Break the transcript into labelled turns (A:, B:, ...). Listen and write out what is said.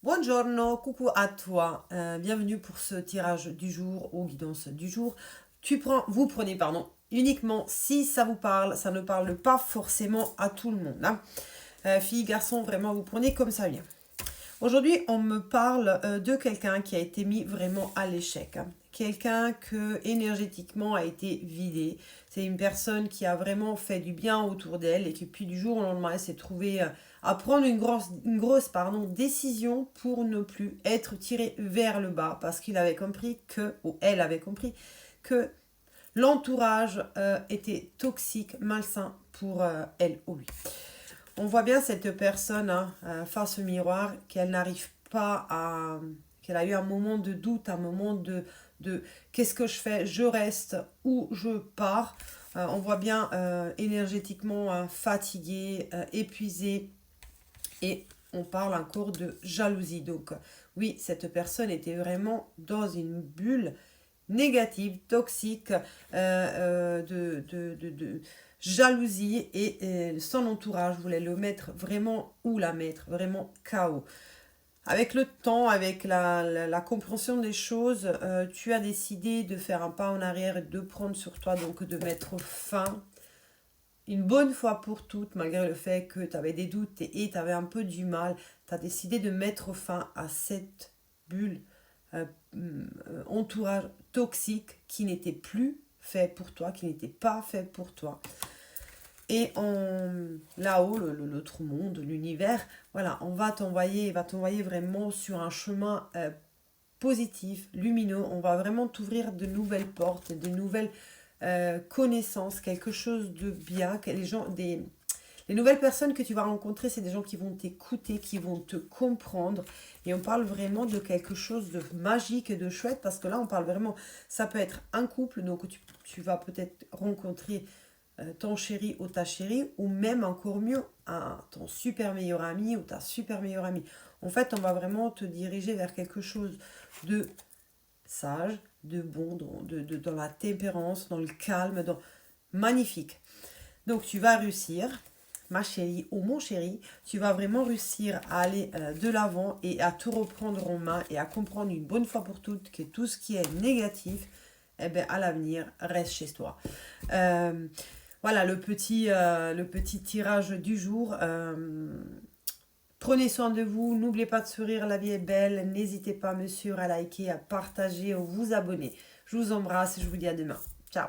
A: Buongiorno, coucou à toi. Bienvenue pour ce tirage du jour ou guidance du jour. Vous prenez, uniquement si ça vous parle. Ça ne parle pas forcément à tout le monde, hein. Filles, garçons, vraiment, vous prenez comme ça vient. Aujourd'hui, on me parle de quelqu'un qui a été mis vraiment à l'échec, hein. Quelqu'un que énergétiquement a été vidé. C'est une personne qui a vraiment fait du bien autour d'elle et qui, puis du jour au lendemain, elle s'est trouvée à prendre une grosse décision pour ne plus être tirée vers le bas parce qu'il avait compris que, ou elle avait compris que l'entourage était toxique, malsain pour elle ou lui. On voit bien cette personne, hein, face au miroir, qu'elle n'arrive pas à... qu'elle a eu un moment de doute, un moment de qu'est-ce que je fais, je reste ou je pars. On voit bien énergétiquement fatiguée, épuisée, et on parle encore de jalousie. Donc oui, cette personne était vraiment dans une bulle négative, toxique, de jalousie, et son entourage voulait le mettre vraiment, ou la mettre vraiment KO. Avec le temps, avec la compréhension des choses, tu as décidé de faire un pas en arrière et de prendre sur toi, donc de mettre fin une bonne fois pour toutes, malgré le fait que tu avais des doutes et tu avais un peu du mal. Tu as décidé de mettre fin à cette bulle, entourage toxique qui n'était plus fait pour toi, qui n'était pas fait pour toi. Et là-haut, l'autre monde, l'univers, voilà, va t'envoyer vraiment sur un chemin positif, lumineux. On va vraiment t'ouvrir de nouvelles portes, de nouvelles connaissances, quelque chose de bien. Que les nouvelles personnes que tu vas rencontrer, c'est des gens qui vont t'écouter, qui vont te comprendre. Et on parle vraiment de quelque chose de magique et de chouette, parce que là, on parle vraiment, ça peut être un couple, donc tu vas peut-être rencontrer ton chéri ou ta chérie, ou même encore mieux, ton super meilleur ami ou ta super meilleure amie. En fait, on va vraiment te diriger vers quelque chose de sage, de bon, dans la tempérance, dans le calme, magnifique. Donc tu vas réussir, ma chérie ou mon chéri, tu vas vraiment réussir à aller de l'avant et à te reprendre en main et à comprendre une bonne fois pour toutes que tout ce qui est négatif, eh ben, à l'avenir, reste chez toi. Voilà le petit tirage du jour. Prenez soin de vous, n'oubliez pas de sourire, la vie est belle. N'hésitez pas, monsieur, à liker, à partager, à vous abonner. Je vous embrasse et je vous dis à demain. Ciao.